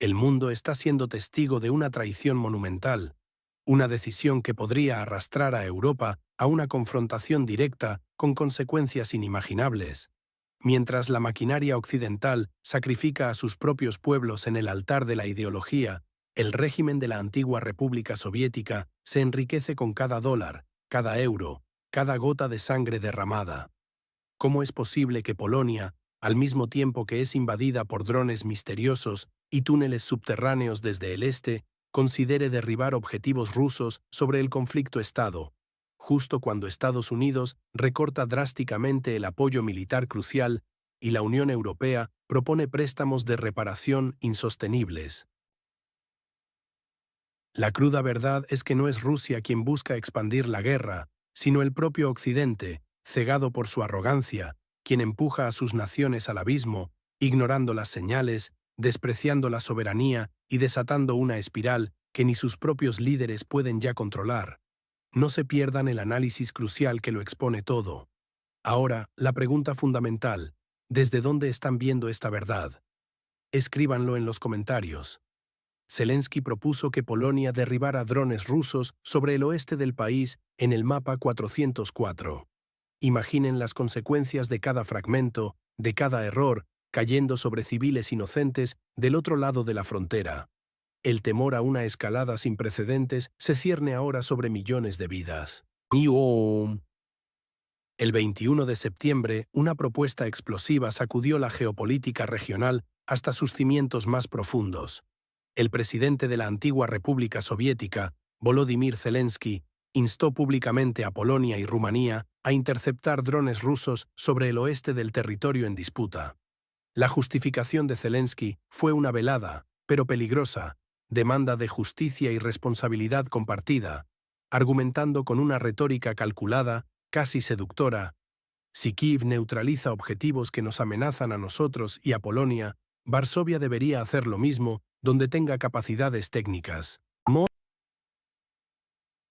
El mundo está siendo testigo de una traición monumental, una decisión que podría arrastrar a Europa a una confrontación directa con consecuencias inimaginables. Mientras la maquinaria occidental sacrifica a sus propios pueblos en el altar de la ideología, el régimen de la antigua República Soviética se enriquece con cada dólar, cada euro, cada gota de sangre derramada. ¿Cómo es posible que Polonia, al mismo tiempo que es invadida por drones misteriosos y túneles subterráneos desde el este, considere derribar objetivos rusos sobre el conflicto Estado, justo cuando Estados Unidos recorta drásticamente el apoyo militar crucial y la Unión Europea propone préstamos de reparación insostenibles? La cruda verdad es que no es Rusia quien busca expandir la guerra, sino el propio Occidente, cegado por su arrogancia, quien empuja a sus naciones al abismo, ignorando las señales, despreciando la soberanía y desatando una espiral que ni sus propios líderes pueden ya controlar. No se pierdan el análisis crucial que lo expone todo. Ahora, la pregunta fundamental: ¿desde dónde están viendo esta verdad? Escríbanlo en los comentarios. Zelensky propuso que Polonia derribara drones rusos sobre el oeste del país en el mapa 404. Imaginen las consecuencias de cada fragmento, de cada error, cayendo sobre civiles inocentes del otro lado de la frontera. El temor a una escalada sin precedentes se cierne ahora sobre millones de vidas. El 21 de septiembre, una propuesta explosiva sacudió la geopolítica regional hasta sus cimientos más profundos. El presidente de la antigua República Soviética, Volodymyr Zelensky, instó públicamente a Polonia y Rumanía a interceptar drones rusos sobre el oeste del territorio en disputa. La justificación de Zelensky fue una velada, pero peligrosa, demanda de justicia y responsabilidad compartida, argumentando con una retórica calculada, casi seductora: si Kiev neutraliza objetivos que nos amenazan a nosotros y a Polonia, Varsovia debería hacer lo mismo donde tenga capacidades técnicas.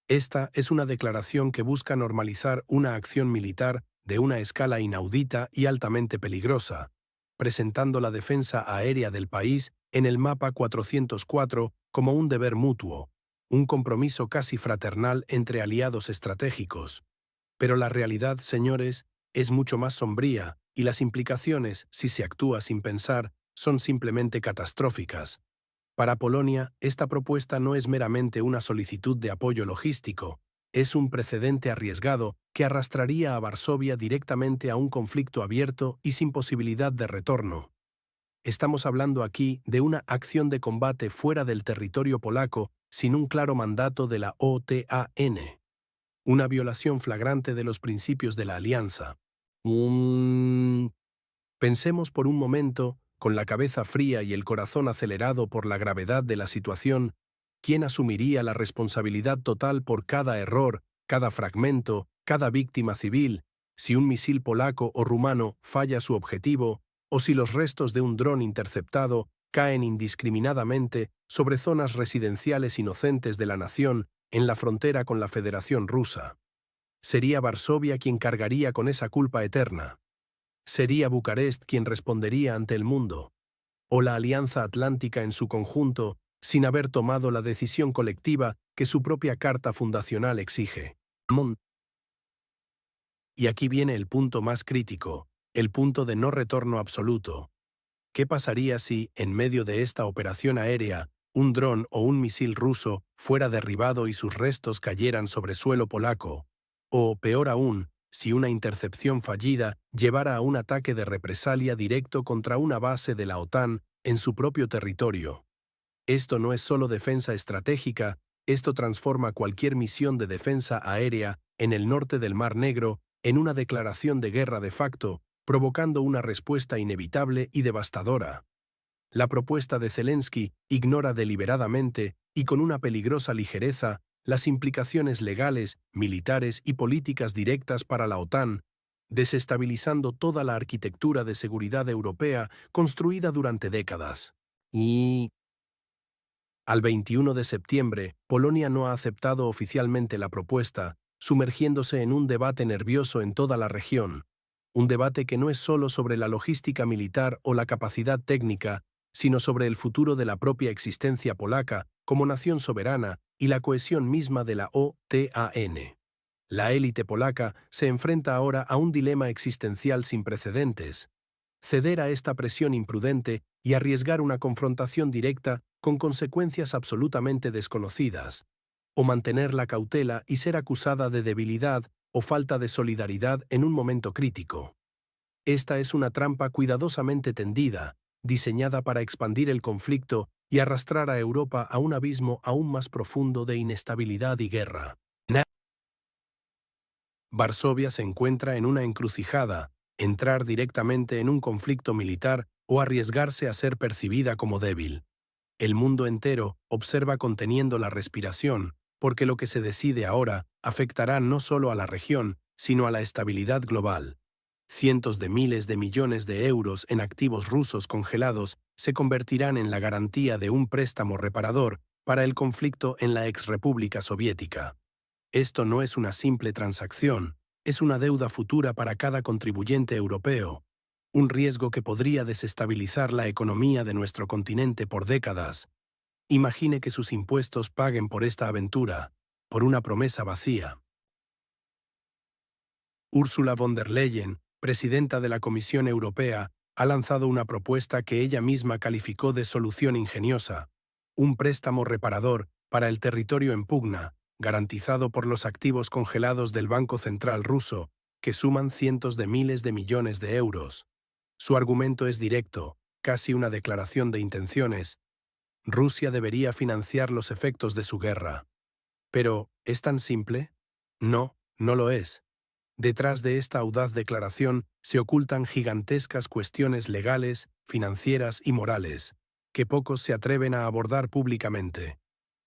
Esta es una declaración que busca normalizar una acción militar de una escala inaudita y altamente peligrosa, presentando la defensa aérea del país en el mapa 404 como un deber mutuo, un compromiso casi fraternal entre aliados estratégicos. Pero la realidad, señores, es mucho más sombría, y las implicaciones, si se actúa sin pensar, son simplemente catastróficas. Para Polonia, esta propuesta no es meramente una solicitud de apoyo logístico, es un precedente arriesgado que arrastraría a Varsovia directamente a un conflicto abierto y sin posibilidad de retorno. Estamos hablando aquí de una acción de combate fuera del territorio polaco sin un claro mandato de la OTAN. Una violación flagrante de los principios de la alianza. Pensemos por un momento, con la cabeza fría y el corazón acelerado por la gravedad de la situación, ¿quién asumiría la responsabilidad total por cada error, cada fragmento, cada víctima civil, si un misil polaco o rumano falla su objetivo, o si los restos de un dron interceptado caen indiscriminadamente sobre zonas residenciales inocentes de la nación en la frontera con la Federación Rusa? Sería Varsovia quien cargaría con esa culpa eterna. Sería Bucarest quien respondería ante el mundo, o la Alianza Atlántica en su conjunto, sin haber tomado la decisión colectiva que su propia Carta Fundacional exige. Y aquí viene el punto más crítico, el punto de no retorno absoluto. ¿Qué pasaría si, en medio de esta operación aérea, un dron o un misil ruso fuera derribado y sus restos cayeran sobre suelo polaco? O, peor aún, si una intercepción fallida llevara a un ataque de represalia directo contra una base de la OTAN en su propio territorio. Esto no es solo defensa estratégica, esto transforma cualquier misión de defensa aérea en el norte del Mar Negro en una declaración de guerra de facto, provocando una respuesta inevitable y devastadora. La propuesta de Zelensky ignora deliberadamente y con una peligrosa ligereza las implicaciones legales, militares y políticas directas para la OTAN, desestabilizando toda la arquitectura de seguridad europea construida durante décadas. Al 21 de septiembre, Polonia no ha aceptado oficialmente la propuesta, sumergiéndose en un debate nervioso en toda la región. Un debate que no es solo sobre la logística militar o la capacidad técnica, sino sobre el futuro de la propia existencia polaca como nación soberana y la cohesión misma de la OTAN. La élite polaca se enfrenta ahora a un dilema existencial sin precedentes: ceder a esta presión imprudente y arriesgar una confrontación directa con consecuencias absolutamente desconocidas, o mantener la cautela y ser acusada de debilidad o falta de solidaridad en un momento crítico. Esta es una trampa cuidadosamente tendida, diseñada para expandir el conflicto y arrastrar a Europa a un abismo aún más profundo de inestabilidad y guerra. Varsovia se encuentra en una encrucijada: entrar directamente en un conflicto militar o arriesgarse a ser percibida como débil. El mundo entero observa conteniendo la respiración, porque lo que se decide ahora afectará no solo a la región, sino a la estabilidad global. Cientos de miles de millones de euros en activos rusos congelados se convertirán en la garantía de un préstamo reparador para el conflicto en la exrepública soviética. Esto no es una simple transacción, es una deuda futura para cada contribuyente europeo, un riesgo que podría desestabilizar la economía de nuestro continente por décadas. Imagine que sus impuestos paguen por esta aventura, por una promesa vacía. Ursula von der Leyen, presidenta de la Comisión Europea, ha lanzado una propuesta que ella misma calificó de solución ingeniosa: un préstamo reparador para el territorio en pugna, garantizado por los activos congelados del Banco Central ruso, que suman cientos de miles de millones de euros. Su argumento es directo, casi una declaración de intenciones: Rusia debería financiar los efectos de su guerra. Pero, ¿es tan simple? No, no lo es. Detrás de esta audaz declaración se ocultan gigantescas cuestiones legales, financieras y morales, que pocos se atreven a abordar públicamente.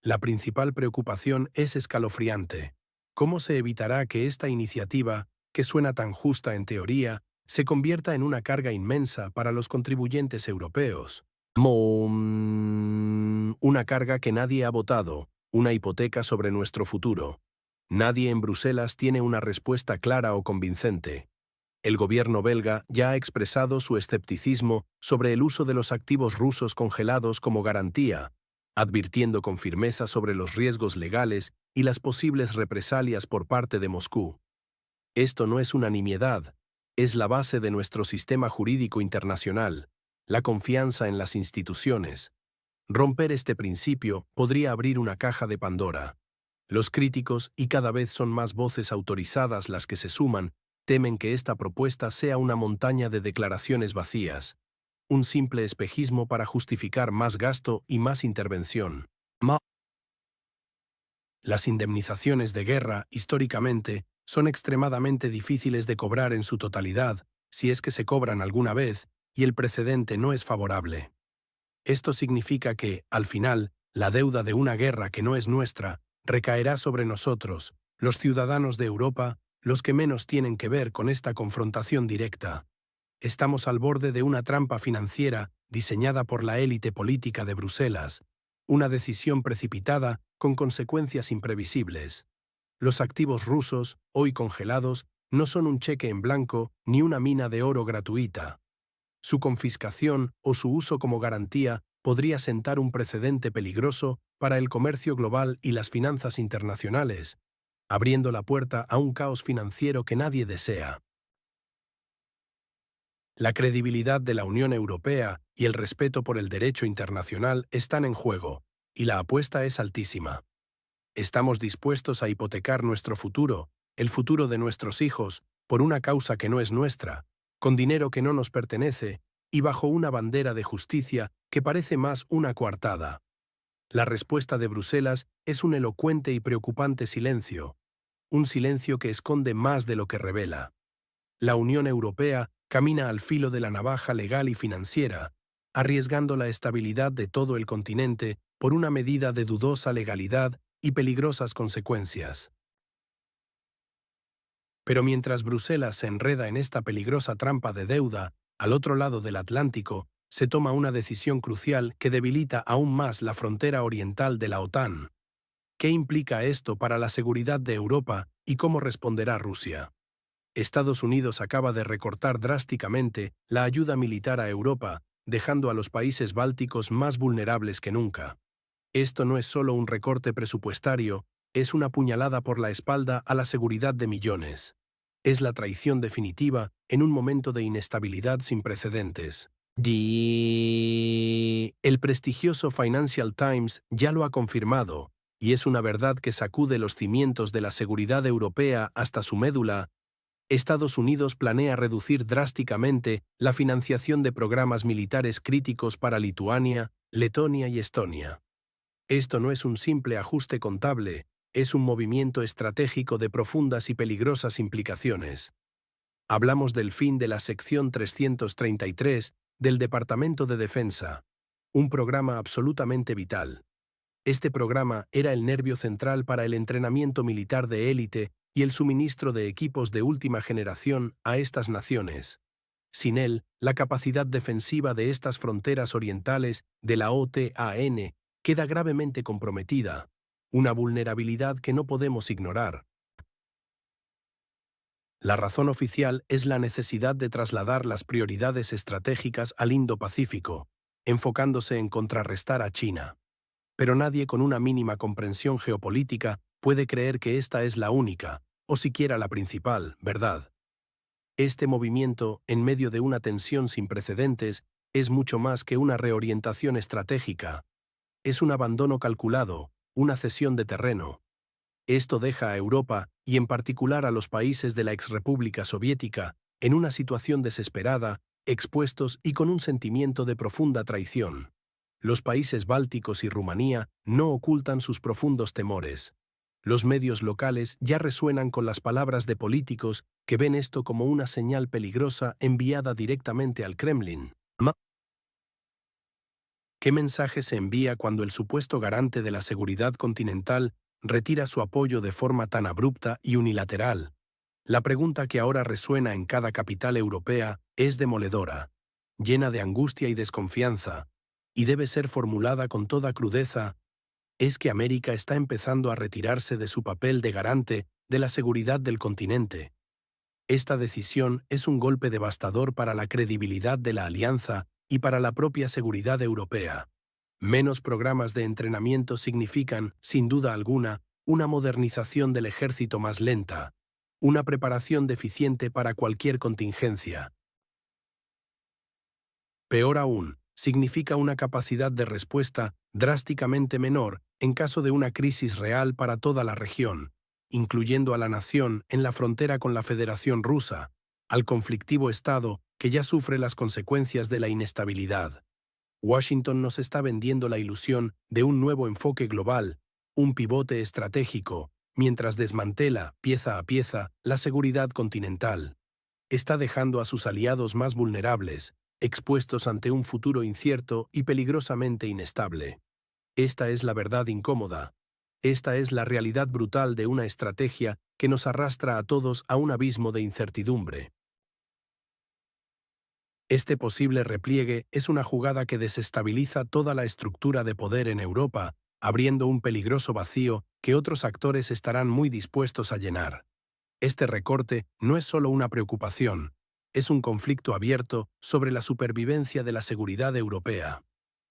La principal preocupación es escalofriante: ¿cómo se evitará que esta iniciativa, que suena tan justa en teoría, se convierta en una carga inmensa para los contribuyentes europeos? Una carga que nadie ha votado, una hipoteca sobre nuestro futuro. Nadie en Bruselas tiene una respuesta clara o convincente. El gobierno belga ya ha expresado su escepticismo sobre el uso de los activos rusos congelados como garantía, advirtiendo con firmeza sobre los riesgos legales y las posibles represalias por parte de Moscú. Esto no es una nimiedad, es la base de nuestro sistema jurídico internacional, la confianza en las instituciones. Romper este principio podría abrir una caja de Pandora. Los críticos, y cada vez son más voces autorizadas las que se suman, temen que esta propuesta sea una montaña de declaraciones vacías, un simple espejismo para justificar más gasto y más intervención. Las indemnizaciones de guerra, históricamente, son extremadamente difíciles de cobrar en su totalidad, si es que se cobran alguna vez, y el precedente no es favorable. Esto significa que, al final, la deuda de una guerra que no es nuestra recaerá sobre nosotros, los ciudadanos de Europa, los que menos tienen que ver con esta confrontación directa. Estamos al borde de una trampa financiera diseñada por la élite política de Bruselas, una decisión precipitada con consecuencias imprevisibles. Los activos rusos, hoy congelados, no son un cheque en blanco ni una mina de oro gratuita. Su confiscación o su uso como garantía podría sentar un precedente peligroso para el comercio global y las finanzas internacionales, abriendo la puerta a un caos financiero que nadie desea. La credibilidad de la Unión Europea y el respeto por el derecho internacional están en juego, y la apuesta es altísima. Estamos dispuestos a hipotecar nuestro futuro, el futuro de nuestros hijos, por una causa que no es nuestra, con dinero que no nos pertenece y bajo una bandera de justicia que parece más una coartada. La respuesta de Bruselas es un elocuente y preocupante silencio, un silencio que esconde más de lo que revela. La Unión Europea camina al filo de la navaja legal y financiera, arriesgando la estabilidad de todo el continente por una medida de dudosa legalidad y peligrosas consecuencias. Pero mientras Bruselas se enreda en esta peligrosa trampa de deuda, al otro lado del Atlántico, se toma una decisión crucial que debilita aún más la frontera oriental de la OTAN. ¿Qué implica esto para la seguridad de Europa y cómo responderá Rusia? Estados Unidos acaba de recortar drásticamente la ayuda militar a Europa, dejando a los países bálticos más vulnerables que nunca. Esto no es solo un recorte presupuestario, es una puñalada por la espalda a la seguridad de millones. Es la traición definitiva en un momento de inestabilidad sin precedentes. El prestigioso Financial Times ya lo ha confirmado, y es una verdad que sacude los cimientos de la seguridad europea hasta su médula. Estados Unidos planea reducir drásticamente la financiación de programas militares críticos para Lituania, Letonia y Estonia. Esto no es un simple ajuste contable, es un movimiento estratégico de profundas y peligrosas implicaciones. Hablamos del fin de la sección 333 del Departamento de Defensa, un programa absolutamente vital. Este programa era el nervio central para el entrenamiento militar de élite y el suministro de equipos de última generación a estas naciones. Sin él, la capacidad defensiva de estas fronteras orientales de la OTAN queda gravemente comprometida, una vulnerabilidad que no podemos ignorar. La razón oficial es la necesidad de trasladar las prioridades estratégicas al Indo-Pacífico, enfocándose en contrarrestar a China. Pero nadie con una mínima comprensión geopolítica puede creer que esta es la única, o siquiera la principal, verdad. Este movimiento, en medio de una tensión sin precedentes, es mucho más que una reorientación estratégica. Es un abandono calculado, una cesión de terreno. Esto deja a Europa, y en particular a los países de la exrepública soviética, en una situación desesperada, expuestos y con un sentimiento de profunda traición. Los países bálticos y Rumanía no ocultan sus profundos temores. Los medios locales ya resuenan con las palabras de políticos que ven esto como una señal peligrosa enviada directamente al Kremlin. ¿Qué mensaje se envía cuando el supuesto garante de la seguridad continental retira su apoyo de forma tan abrupta y unilateral? La pregunta que ahora resuena en cada capital europea es demoledora, llena de angustia y desconfianza, y debe ser formulada con toda crudeza. ¿Es que América está empezando a retirarse de su papel de garante de la seguridad del continente? Esta decisión es un golpe devastador para la credibilidad de la alianza y para la propia seguridad europea. Menos programas de entrenamiento significan, sin duda alguna, una modernización del ejército más lenta, una preparación deficiente para cualquier contingencia. Peor aún, significa una capacidad de respuesta drásticamente menor en caso de una crisis real para toda la región, incluyendo a la nación en la frontera con la Federación Rusa, al conflictivo Estado que ya sufre las consecuencias de la inestabilidad. Washington nos está vendiendo la ilusión de un nuevo enfoque global, un pivote estratégico, mientras desmantela, pieza a pieza, la seguridad continental. Está dejando a sus aliados más vulnerables, expuestos ante un futuro incierto y peligrosamente inestable. Esta es la verdad incómoda. Esta es la realidad brutal de una estrategia que nos arrastra a todos a un abismo de incertidumbre. Este posible repliegue es una jugada que desestabiliza toda la estructura de poder en Europa, abriendo un peligroso vacío que otros actores estarán muy dispuestos a llenar. Este recorte no es solo una preocupación, es un conflicto abierto sobre la supervivencia de la seguridad europea.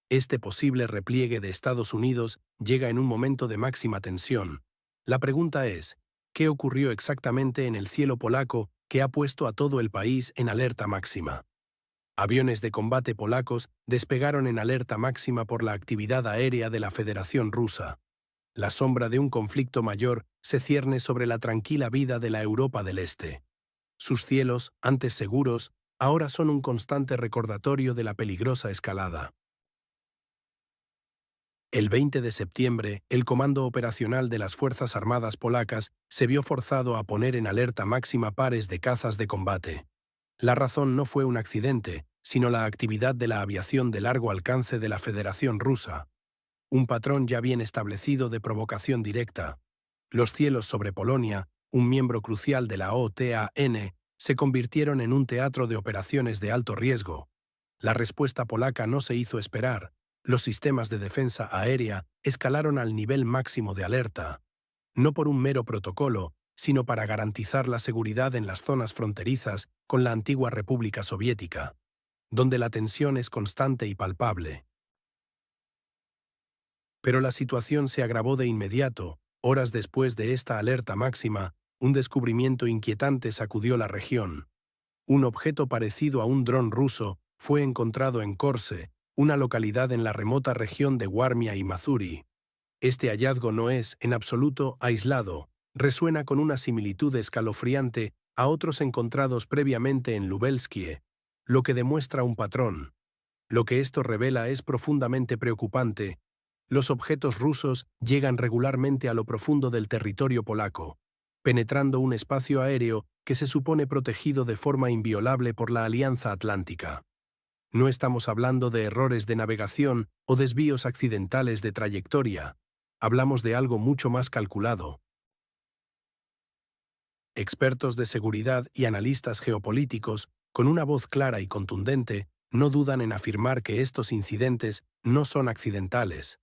Este posible repliegue de Estados Unidos llega en un momento de máxima tensión. La pregunta es, ¿qué ocurrió exactamente en el cielo polaco que ha puesto a todo el país en alerta máxima? Aviones de combate polacos despegaron en alerta máxima por la actividad aérea de la Federación Rusa. La sombra de un conflicto mayor se cierne sobre la tranquila vida de la Europa del Este. Sus cielos, antes seguros, ahora son un constante recordatorio de la peligrosa escalada. El 20 de septiembre, el Comando Operacional de las Fuerzas Armadas polacas se vio forzado a poner en alerta máxima pares de cazas de combate. La razón no fue un accidente, sino la actividad de la aviación de largo alcance de la Federación Rusa. Un patrón ya bien establecido de provocación directa. Los cielos sobre Polonia, un miembro crucial de la OTAN, se convirtieron en un teatro de operaciones de alto riesgo. La respuesta polaca no se hizo esperar. Los sistemas de defensa aérea escalaron al nivel máximo de alerta, no por un mero protocolo, sino para garantizar la seguridad en las zonas fronterizas con la antigua República Soviética. donde la tensión es constante y palpable. Pero la situación se agravó de inmediato. Horas después de esta alerta máxima, un descubrimiento inquietante sacudió la región. Un objeto parecido a un dron ruso fue encontrado en Korse, una localidad en la remota región de Warmia y Mazuri. Este hallazgo no es, en absoluto, aislado, resuena con una similitud escalofriante a otros encontrados previamente en Lubelskie, lo que demuestra un patrón. Lo que esto revela es profundamente preocupante. Los objetos rusos llegan regularmente a lo profundo del territorio polaco, penetrando un espacio aéreo que se supone protegido de forma inviolable por la Alianza Atlántica. No estamos hablando de errores de navegación o desvíos accidentales de trayectoria. Hablamos de algo mucho más calculado. Expertos de seguridad y analistas geopolíticos, con una voz clara y contundente, no dudan en afirmar que estos incidentes no son accidentales.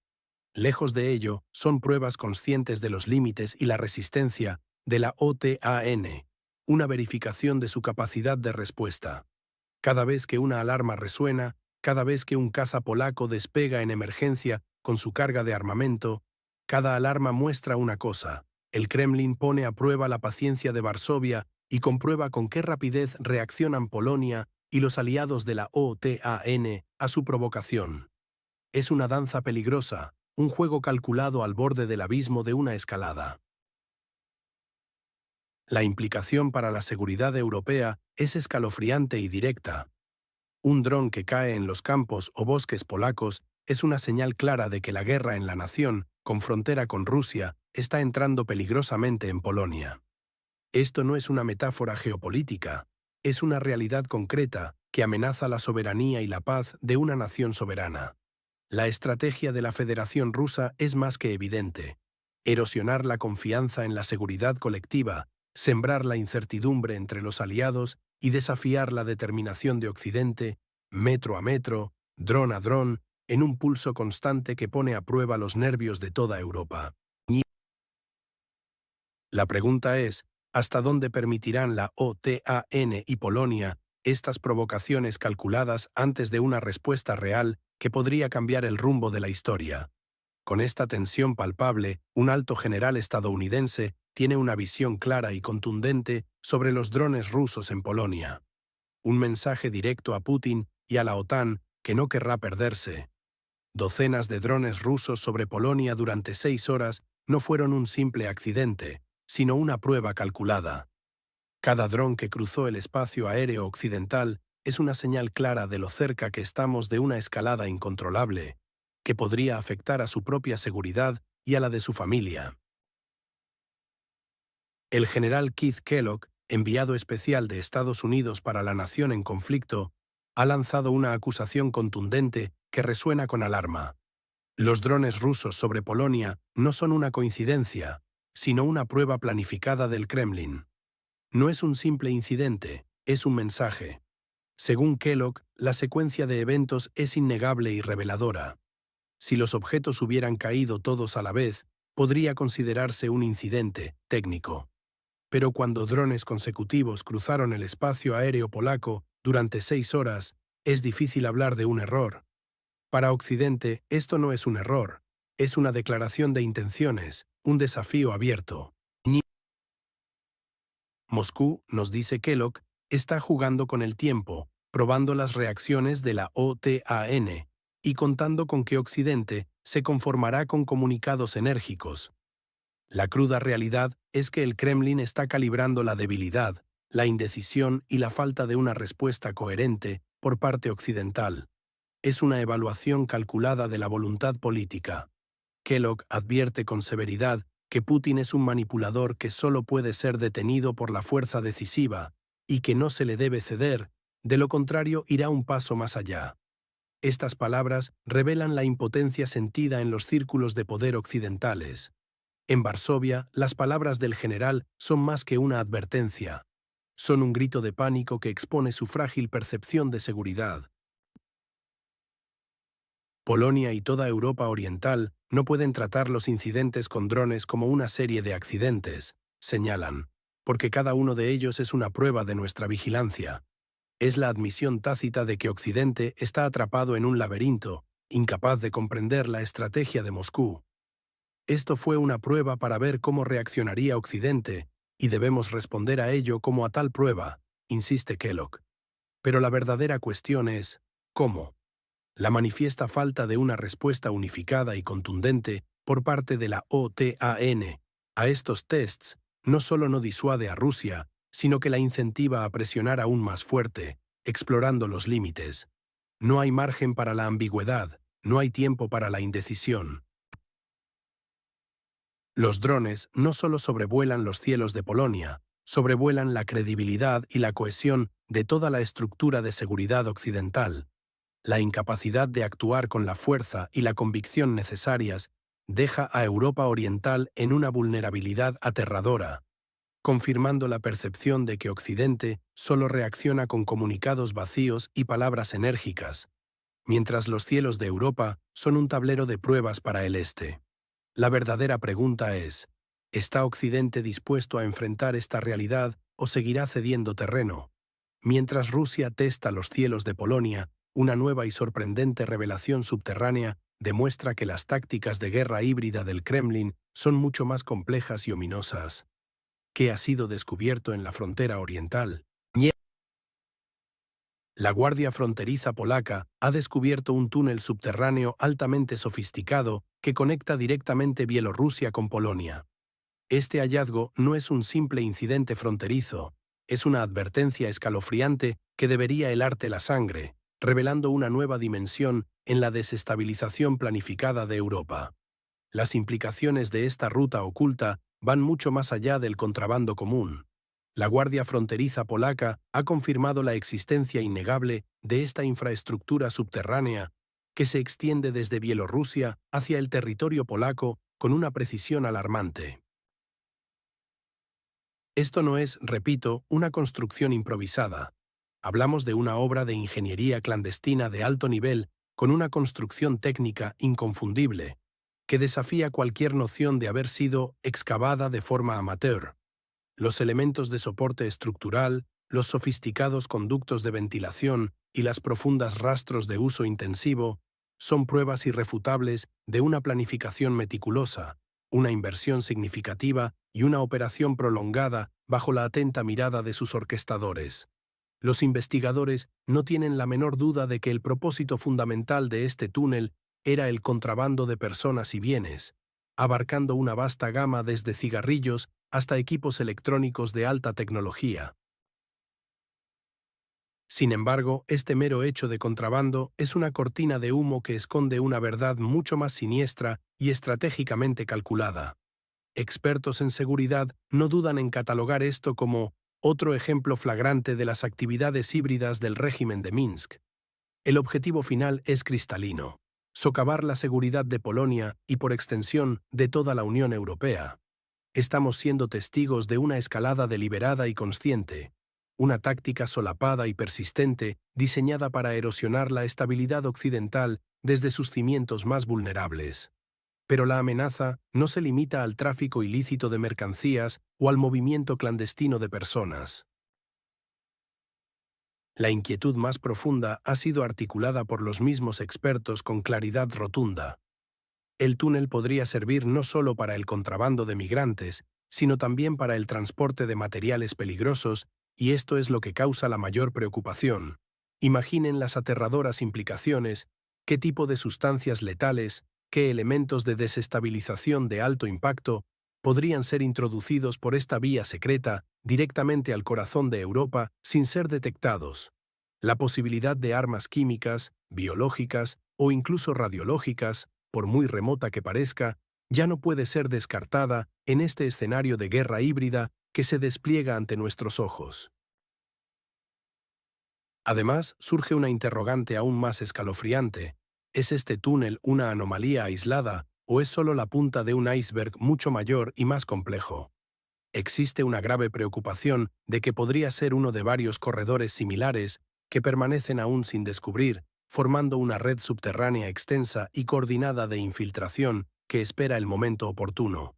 Lejos de ello, son pruebas conscientes de los límites y la resistencia de la OTAN, una verificación de su capacidad de respuesta. Cada vez que una alarma resuena, cada vez que un caza polaco despega en emergencia con su carga de armamento, cada alarma muestra una cosa: el Kremlin pone a prueba la paciencia de Varsovia y comprueba con qué rapidez reaccionan Polonia y los aliados de la OTAN a su provocación. Es una danza peligrosa, un juego calculado al borde del abismo de una escalada. La implicación para la seguridad europea es escalofriante y directa. Un dron que cae en los campos o bosques polacos es una señal clara de que la guerra en la nación, con frontera con Rusia, está entrando peligrosamente en Polonia. Esto no es una metáfora geopolítica, es una realidad concreta que amenaza la soberanía y la paz de una nación soberana. La estrategia de la Federación Rusa es más que evidente: erosionar la confianza en la seguridad colectiva, sembrar la incertidumbre entre los aliados y desafiar la determinación de Occidente, metro a metro, dron a dron, en un pulso constante que pone a prueba los nervios de toda Europa. La pregunta es: ¿hasta dónde permitirán la OTAN y Polonia estas provocaciones calculadas antes de una respuesta real que podría cambiar el rumbo de la historia? Con esta tensión palpable, un alto general estadounidense tiene una visión clara y contundente sobre los drones rusos en Polonia. Un mensaje directo a Putin y a la OTAN que no querrá perderse. Docenas de drones rusos sobre Polonia durante 6 horas no fueron un simple accidente, sino una prueba calculada. Cada dron que cruzó el espacio aéreo occidental es una señal clara de lo cerca que estamos de una escalada incontrolable, que podría afectar a su propia seguridad y a la de su familia. El general Keith Kellogg, enviado especial de Estados Unidos para la nación en conflicto, ha lanzado una acusación contundente que resuena con alarma. Los drones rusos sobre Polonia no son una coincidencia, sino una prueba planificada del Kremlin. No es un simple incidente, es un mensaje. Según Kellogg, la secuencia de eventos es innegable y reveladora. Si los objetos hubieran caído todos a la vez, podría considerarse un incidente técnico. Pero cuando drones consecutivos cruzaron el espacio aéreo polaco durante 6 horas, es difícil hablar de un error. Para Occidente, esto no es un error, es una declaración de intenciones, un desafío abierto. Moscú, nos dice Kellogg, está jugando con el tiempo, probando las reacciones de la OTAN y contando con que Occidente se conformará con comunicados enérgicos. La cruda realidad es que el Kremlin está calibrando la debilidad, la indecisión y la falta de una respuesta coherente por parte occidental. Es una evaluación calculada de la voluntad política. Kellogg advierte con severidad que Putin es un manipulador que solo puede ser detenido por la fuerza decisiva y que no se le debe ceder, de lo contrario irá un paso más allá. Estas palabras revelan la impotencia sentida en los círculos de poder occidentales. En Varsovia, las palabras del general son más que una advertencia. Son un grito de pánico que expone su frágil percepción de seguridad. Polonia y toda Europa Oriental no pueden tratar los incidentes con drones como una serie de accidentes, señalan, porque cada uno de ellos es una prueba de nuestra vigilancia. Es la admisión tácita de que Occidente está atrapado en un laberinto, incapaz de comprender la estrategia de Moscú. Esto fue una prueba para ver cómo reaccionaría Occidente, y debemos responder a ello como a tal prueba, insiste Kellogg. Pero la verdadera cuestión es, ¿cómo? La manifiesta falta de una respuesta unificada y contundente por parte de la OTAN a estos tests no solo no disuade a Rusia, sino que la incentiva a presionar aún más fuerte, explorando los límites. No hay margen para la ambigüedad, no hay tiempo para la indecisión. Los drones no solo sobrevuelan los cielos de Polonia, sobrevuelan la credibilidad y la cohesión de toda la estructura de seguridad occidental. La incapacidad de actuar con la fuerza y la convicción necesarias deja a Europa Oriental en una vulnerabilidad aterradora, confirmando la percepción de que Occidente solo reacciona con comunicados vacíos y palabras enérgicas, mientras los cielos de Europa son un tablero de pruebas para el Este. La verdadera pregunta es, ¿está Occidente dispuesto a enfrentar esta realidad o seguirá cediendo terreno? Mientras Rusia testa los cielos de Polonia, una nueva y sorprendente revelación subterránea demuestra que las tácticas de guerra híbrida del Kremlin son mucho más complejas y ominosas. ¿Qué ha sido descubierto en la frontera oriental? La Guardia Fronteriza polaca ha descubierto un túnel subterráneo altamente sofisticado que conecta directamente Bielorrusia con Polonia. Este hallazgo no es un simple incidente fronterizo, es una advertencia escalofriante que debería helarte la sangre, revelando una nueva dimensión en la desestabilización planificada de Europa. Las implicaciones de esta ruta oculta van mucho más allá del contrabando común. La Guardia Fronteriza polaca ha confirmado la existencia innegable de esta infraestructura subterránea que se extiende desde Bielorrusia hacia el territorio polaco con una precisión alarmante. Esto no es, repito, una construcción improvisada. Hablamos de una obra de ingeniería clandestina de alto nivel con una construcción técnica inconfundible, que desafía cualquier noción de haber sido excavada de forma amateur. Los elementos de soporte estructural, los sofisticados conductos de ventilación y las profundas rastros de uso intensivo son pruebas irrefutables de una planificación meticulosa, una inversión significativa y una operación prolongada bajo la atenta mirada de sus orquestadores. Los investigadores no tienen la menor duda de que el propósito fundamental de este túnel era el contrabando de personas y bienes, abarcando una vasta gama desde cigarrillos hasta equipos electrónicos de alta tecnología. Sin embargo, este mero hecho de contrabando es una cortina de humo que esconde una verdad mucho más siniestra y estratégicamente calculada. Expertos en seguridad no dudan en catalogar esto como otro ejemplo flagrante de las actividades híbridas del régimen de Minsk. El objetivo final es cristalino: socavar la seguridad de Polonia y, por extensión, de toda la Unión Europea. Estamos siendo testigos de una escalada deliberada y consciente, una táctica solapada y persistente diseñada para erosionar la estabilidad occidental desde sus cimientos más vulnerables. Pero la amenaza no se limita al tráfico ilícito de mercancías o al movimiento clandestino de personas. La inquietud más profunda ha sido articulada por los mismos expertos con claridad rotunda. El túnel podría servir no solo para el contrabando de migrantes, sino también para el transporte de materiales peligrosos, y esto es lo que causa la mayor preocupación. Imaginen las aterradoras implicaciones: qué tipo de sustancias letales, qué elementos de desestabilización de alto impacto podrían ser introducidos por esta vía secreta directamente al corazón de Europa sin ser detectados. La posibilidad de armas químicas, biológicas o incluso radiológicas, por muy remota que parezca, ya no puede ser descartada en este escenario de guerra híbrida que se despliega ante nuestros ojos. Además, surge una interrogante aún más escalofriante: ¿es este túnel una anomalía aislada o es solo la punta de un iceberg mucho mayor y más complejo? Existe una grave preocupación de que podría ser uno de varios corredores similares que permanecen aún sin descubrir, formando una red subterránea extensa y coordinada de infiltración que espera el momento oportuno.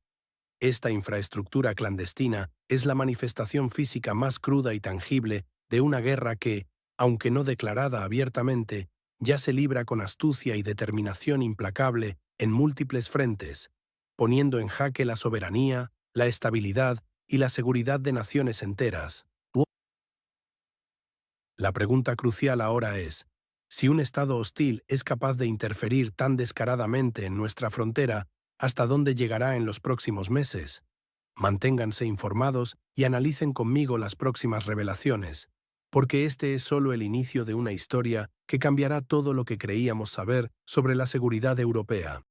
Esta infraestructura clandestina es la manifestación física más cruda y tangible de una guerra que, aunque no declarada abiertamente, ya se libra con astucia y determinación implacable en múltiples frentes, poniendo en jaque la soberanía, la estabilidad y la seguridad de naciones enteras. La pregunta crucial ahora es, si un Estado hostil es capaz de interferir tan descaradamente en nuestra frontera, ¿hasta dónde llegará en los próximos meses? Manténganse informados y analicen conmigo las próximas revelaciones, porque este es solo el inicio de una historia que cambiará todo lo que creíamos saber sobre la seguridad europea.